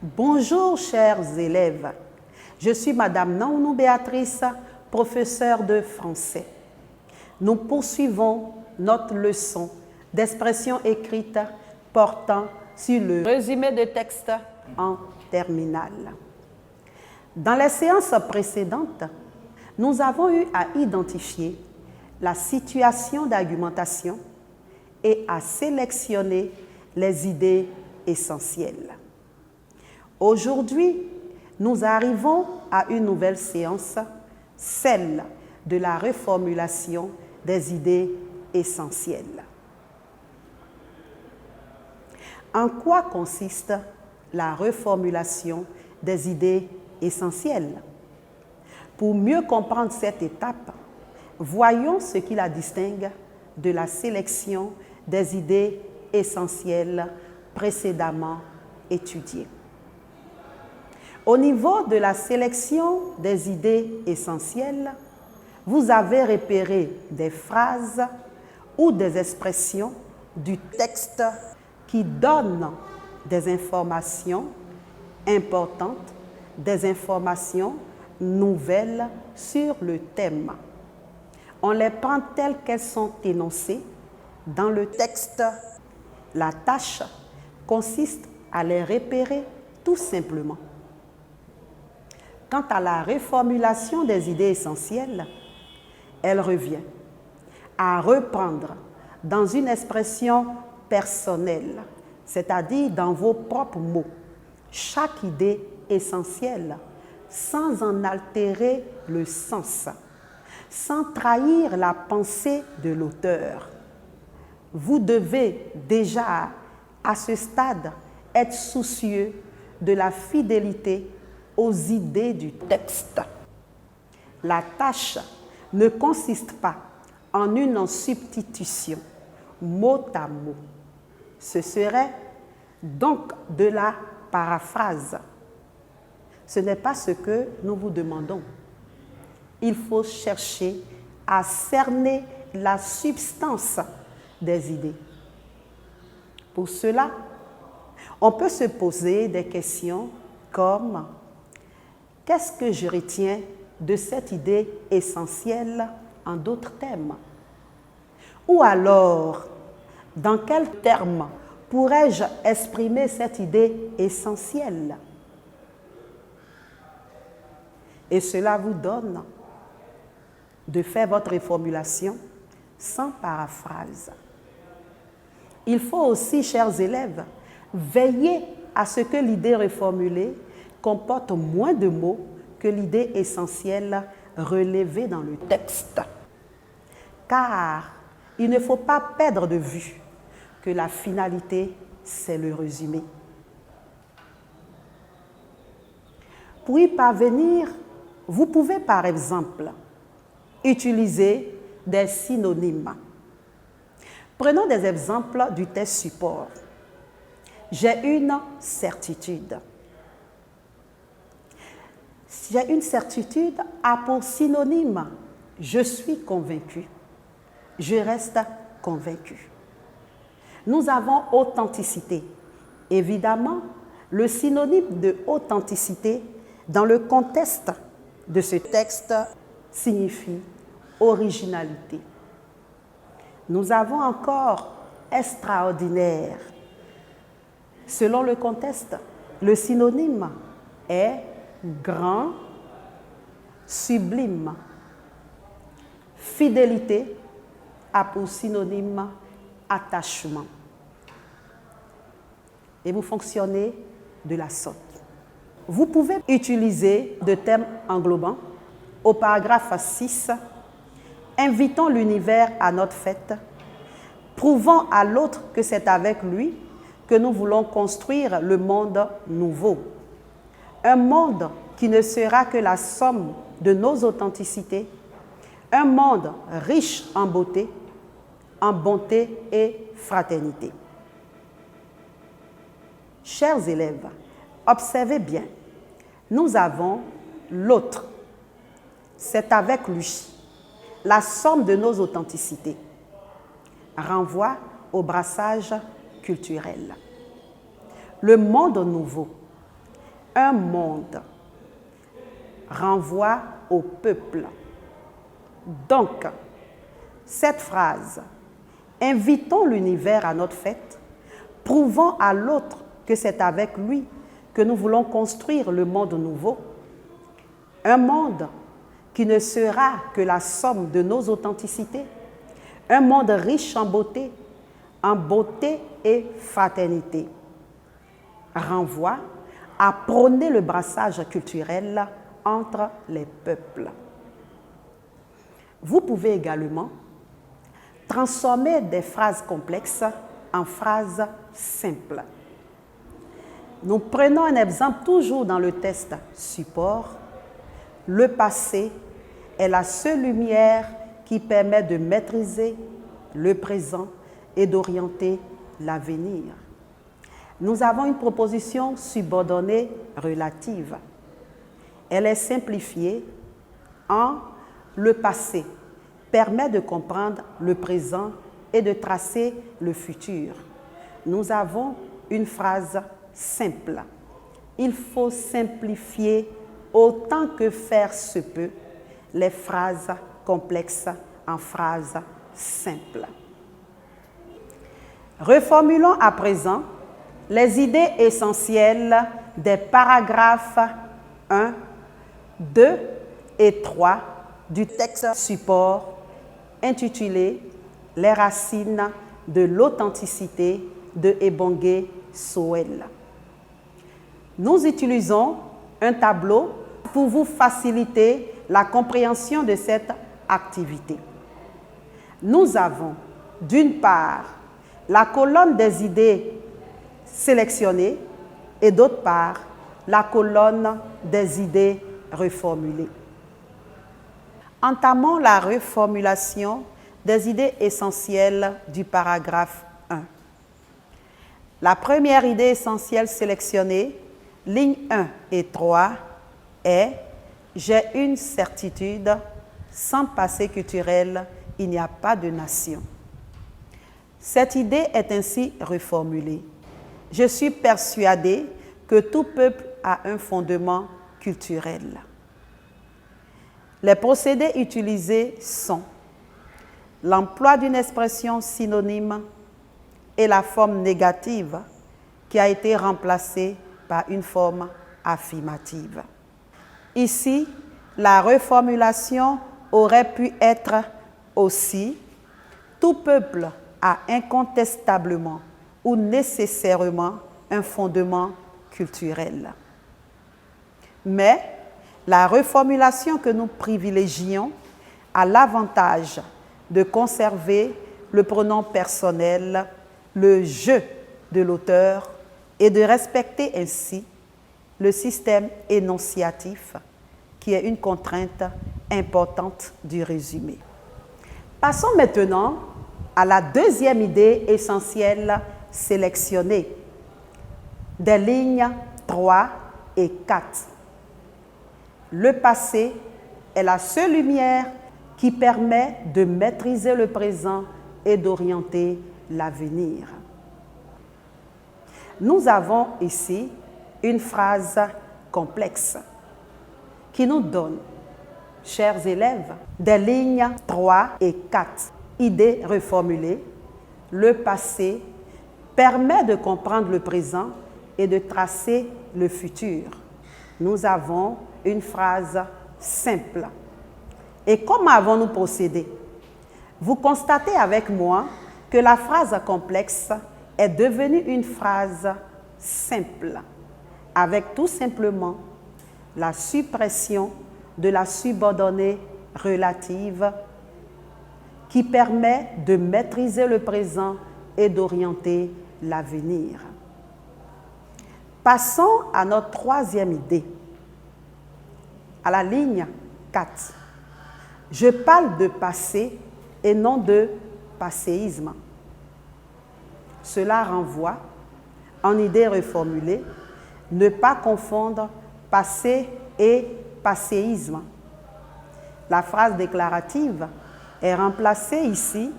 Bonjour chers élèves, je suis Madame Naounou Béatrice, professeure de français. Nous poursuivons notre leçon d'expression écrite portant sur le résumé de texte en terminale. Dans les séances précédentes, nous avons eu à identifier la situation d'argumentation et à sélectionner les idées essentielles. Aujourd'hui, nous arrivons à une nouvelle séance, celle de la reformulation des idées essentielles. En quoi consiste la reformulation des idées essentielles? Pour mieux comprendre cette étape, voyons ce qui la distingue de la sélection des idées essentielles précédemment étudiées. Au niveau de la sélection des idées essentielles, vous avez repéré des phrases ou des expressions du texte qui donnent des informations importantes, des informations nouvelles sur le thème. On les prend telles qu'elles sont énoncées dans le texte. La tâche consiste à les repérer tout simplement. Quant à la reformulation des idées essentielles, elle revient à reprendre dans une expression personnelle, c'est-à-dire dans vos propres mots, chaque idée essentielle sans en altérer le sens, sans trahir la pensée de l'auteur. Vous devez déjà, à ce stade, être soucieux de la fidélité aux idées du texte. La tâche ne consiste pas en une substitution mot à mot. Ce serait donc de la paraphrase. Ce n'est pas ce que nous vous demandons. Il faut chercher à cerner la substance des idées. Pour cela, on peut se poser des questions comme: qu'est-ce que je retiens de cette idée essentielle en d'autres termes? Ou alors, dans quels termes pourrais-je exprimer cette idée essentielle? Et cela vous donne de faire votre reformulation sans paraphrase. Il faut aussi, chers élèves, veiller à ce que l'idée reformulée comporte moins de mots que l'idée essentielle relevée dans le texte. Car il ne faut pas perdre de vue que la finalité, c'est le résumé. Pour y parvenir, vous pouvez par exemple utiliser des synonymes. Prenons des exemples du test support. J'ai une certitude. J'ai une certitude a pour synonyme je suis convaincu, je reste convaincu. Nous avons authenticité. Évidemment, le synonyme de authenticité dans le contexte de ce texte signifie originalité. Nous avons encore extraordinaire. Selon le contexte, le synonyme est grand, sublime. Fidélité a pour synonyme attachement. Et vous fonctionnez de la sorte. Vous pouvez utiliser de thèmes englobants. Au paragraphe 6, invitons l'univers à notre fête. Prouvons à l'autre que c'est avec lui que nous voulons construire le monde nouveau. Un monde qui ne sera que la somme de nos authenticités. Un monde riche en bonté et fraternité. Chers élèves, observez bien. Nous avons l'autre. C'est avec lui. La somme de nos authenticités renvoie au brassage culturel. Le monde nouveau Un monde renvoie au peuple. Donc, cette phrase, invitons l'univers à notre fête, prouvons à l'autre que c'est avec lui que nous voulons construire le monde nouveau. Un monde qui ne sera que la somme de nos authenticités. Un monde riche en beauté et fraternité. Renvoie à prôner le brassage culturel entre les peuples. Vous pouvez également transformer des phrases complexes en phrases simples. Nous prenons un exemple toujours dans le test support. Le passé est la seule lumière qui permet de maîtriser le présent et d'orienter l'avenir. Nous avons une proposition subordonnée relative. Elle est simplifiée en le passé permet de comprendre le présent et de tracer le futur. Nous avons une phrase simple. Il faut simplifier autant que faire se peut les phrases complexes en phrases simples. Reformulons à présent les idées essentielles des paragraphes 1, 2 et 3 du texte support intitulé « Les racines de l'authenticité » de Ebonge Sowell. Nous utilisons un tableau pour vous faciliter la compréhension de cette activité. Nous avons d'une part la colonne des idées sélectionnées et d'autre part la colonne des idées reformulées. Entamons la reformulation des idées essentielles du paragraphe 1. La première idée essentielle sélectionnée, lignes 1 et 3, est « J'ai une certitude, sans passé culturel, il n'y a pas de nation ». Cette idée est ainsi reformulée. Je suis persuadé que tout peuple a un fondement culturel. Les procédés utilisés sont l'emploi d'une expression synonyme et la forme négative qui a été remplacée par une forme affirmative. Ici, la reformulation aurait pu être aussi « Tout peuple a incontestablement ou nécessairement un fondement culturel ». Mais la reformulation que nous privilégions a l'avantage de conserver le pronom personnel, le « je » de l'auteur et de respecter ainsi le système énonciatif qui est une contrainte importante du résumé. Passons maintenant à la deuxième idée essentielle sélectionnée, des lignes 3 et 4. Le passé est la seule lumière qui permet de maîtriser le présent et d'orienter l'avenir. Nous avons ici une phrase complexe qui nous donne, chers élèves, des lignes 3 et 4. Idées reformulées. Le passé permet de comprendre le présent et de tracer le futur. Nous avons une phrase simple. Et comment avons-nous procédé? Vous constatez avec moi que la phrase complexe est devenue une phrase simple, avec tout simplement la suppression de la subordonnée relative qui permet de maîtriser le présent et d'orienter l'avenir. Passons à notre troisième idée, à la ligne 4. Je parle de passé et non de passéisme. Cela renvoie, en idée reformulée, ne pas confondre passé et passéisme. La phrase déclarative est remplacée ici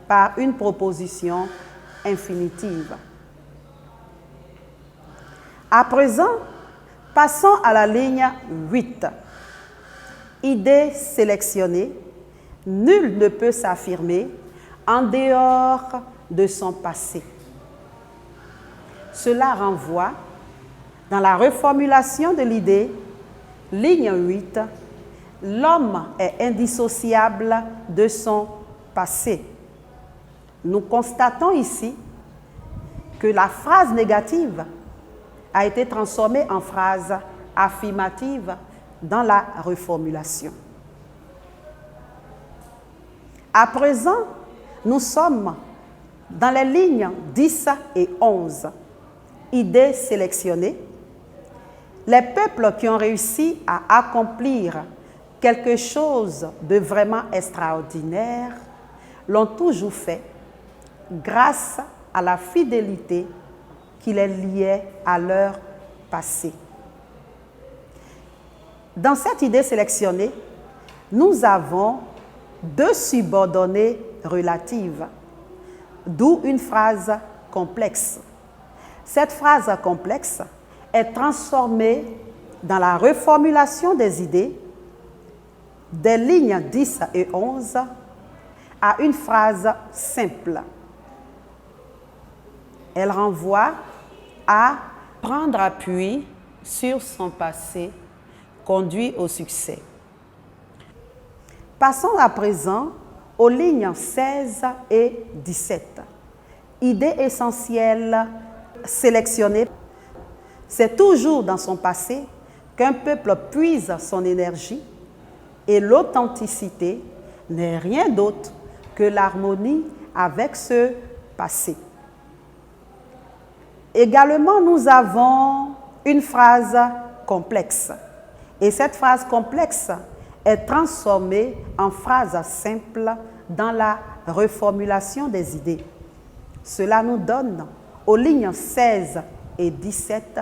par une proposition infinitive. À présent, Passons à la ligne 8. Idée sélectionnée. Nul ne peut s'affirmer en dehors de son passé. Cela renvoie, dans la reformulation de l'idée, ligne 8, l'homme est indissociable de son passé. Nous constatons ici que la phrase négative a été transformée en phrase affirmative dans la reformulation. À présent, nous sommes dans les lignes 10 et 11. Idées sélectionnées. Les peuples qui ont réussi à accomplir quelque chose de vraiment extraordinaire l'ont toujours fait grâce à la fidélité qui les liait à leur passé. Dans cette idée sélectionnée, nous avons deux subordonnées relatives, d'où une phrase complexe. Cette phrase complexe est transformée dans la reformulation des idées des lignes 10 et 11 à une phrase simple. Elle renvoie à prendre appui sur son passé conduit au succès. Passons à présent aux lignes 16 et 17. Idée essentielle sélectionnée. C'est toujours dans son passé qu'un peuple puise son énergie et l'authenticité n'est rien d'autre que l'harmonie avec ce passé. Également, nous avons une phrase complexe. Et cette phrase complexe est transformée en phrase simple dans la reformulation des idées. Cela nous donne, aux lignes 16 et 17,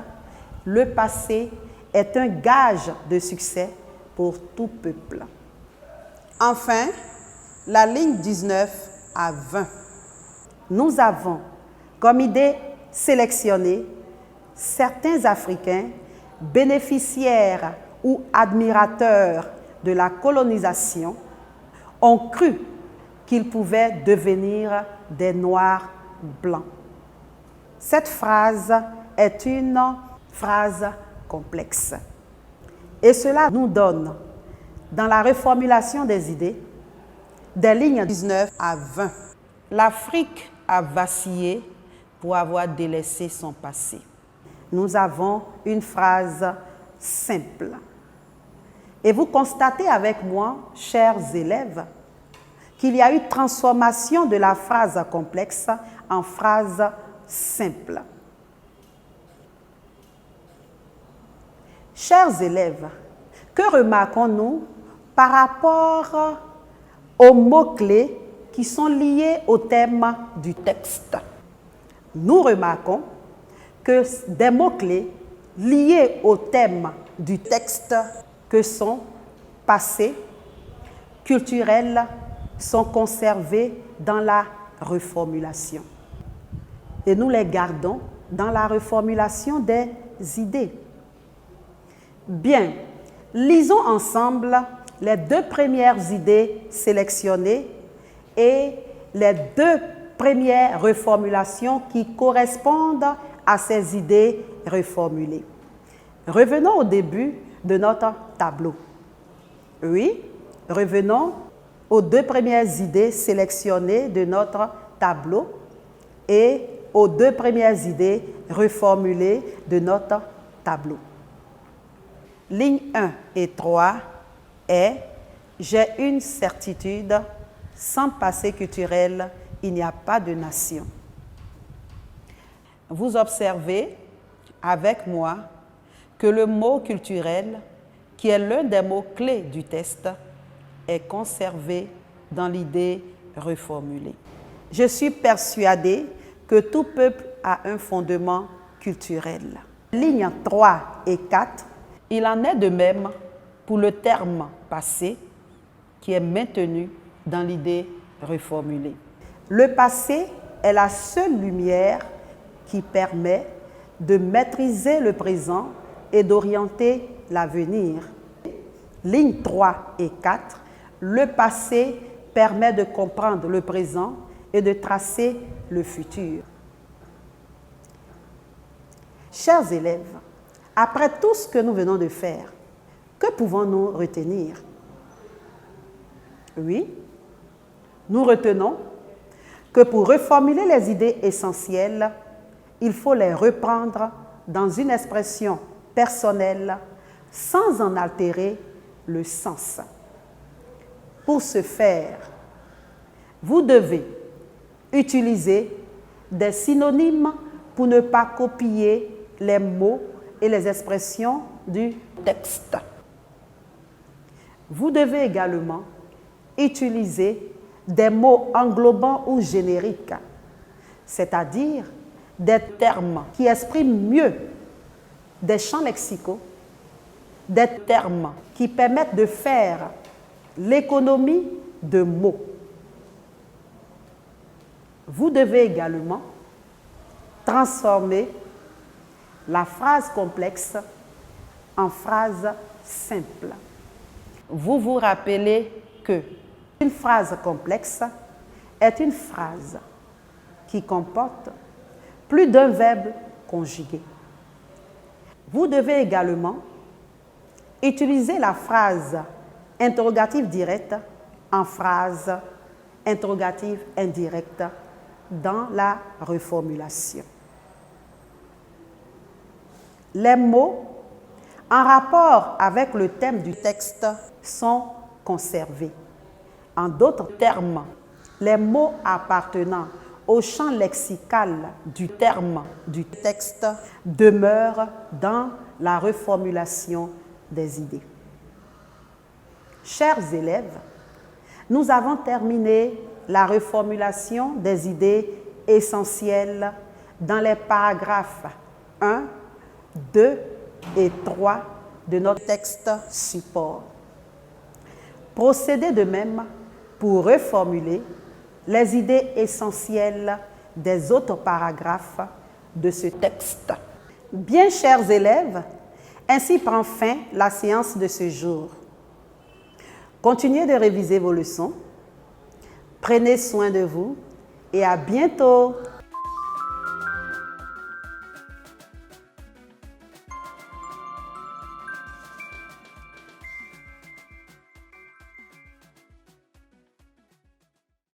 le passé est un gage de succès pour tout peuple. Enfin, la ligne 19 à 20. Nous avons comme idée sélectionnée certains Africains bénéficiaires ou admirateurs de la colonisation ont cru qu'ils pouvaient devenir des Noirs blancs. Cette phrase est une phrase complexe. Et cela nous donne, dans la reformulation des idées, des lignes 19 à 20. L'Afrique a vacillé pour avoir délaissé son passé. Nous avons une phrase simple. Et vous constatez avec moi, chers élèves, qu'il y a eu transformation de la phrase complexe en phrase simple. Chers élèves, que remarquons-nous par rapport aux mots-clés qui sont liés au thème du texte? Nous remarquons que des mots-clés liés au thème du texte que sont passé, culturel, sont conservés dans la reformulation. Et nous les gardons dans la reformulation des idées. Bien, lisons ensemble les deux premières idées sélectionnées et les deux premières reformulations qui correspondent à ces idées reformulées. Revenons au début de notre tableau. Oui, revenons aux deux premières idées sélectionnées de notre tableau et aux deux premières idées reformulées de notre tableau. Ligne 1 et 3 est « J'ai une certitude, sans passé culturel, il n'y a pas de nation ». Vous observez avec moi que le mot culturel, qui est l'un des mots-clés du test, est conservé dans l'idée reformulée. Je suis persuadée que tout peuple a un fondement culturel. Lignes 3 et 4, il en est de même pour le terme passé qui est maintenu dans l'idée reformulée. Le passé est la seule lumière qui permet de maîtriser le présent et d'orienter l'avenir. Lignes 3 et 4, le passé permet de comprendre le présent et de tracer le futur. Chers élèves, après tout ce que nous venons de faire, que pouvons-nous retenir? Oui, nous retenons que pour reformuler les idées essentielles, il faut les reprendre dans une expression personnelle sans en altérer le sens. Pour ce faire, vous devez utiliser des synonymes pour ne pas copier les mots et les expressions du texte. Vous devez également utiliser des mots englobants ou génériques, c'est-à-dire des termes qui expriment mieux des champs lexicaux, des termes qui permettent de faire l'économie de mots. Vous devez également transformer la phrase complexe en phrase simple. Vous vous rappelez que une phrase complexe est une phrase qui comporte plus d'un verbe conjugué. Vous devez également utiliser la phrase interrogative directe en phrase interrogative indirecte dans la reformulation. Les mots en rapport avec le thème du texte sont conservés. En d'autres termes, les mots appartenant au champ lexical du terme du texte demeurent dans la reformulation des idées. Chers élèves, nous avons terminé la reformulation des idées essentielles dans les paragraphes 1, 2 et 3 de notre texte support. Procédez de même pour reformuler les idées essentielles des autres paragraphes de ce texte. Bien, chers élèves, ainsi prend fin la séance de ce jour. Continuez de réviser vos leçons. Prenez soin de vous et à bientôt.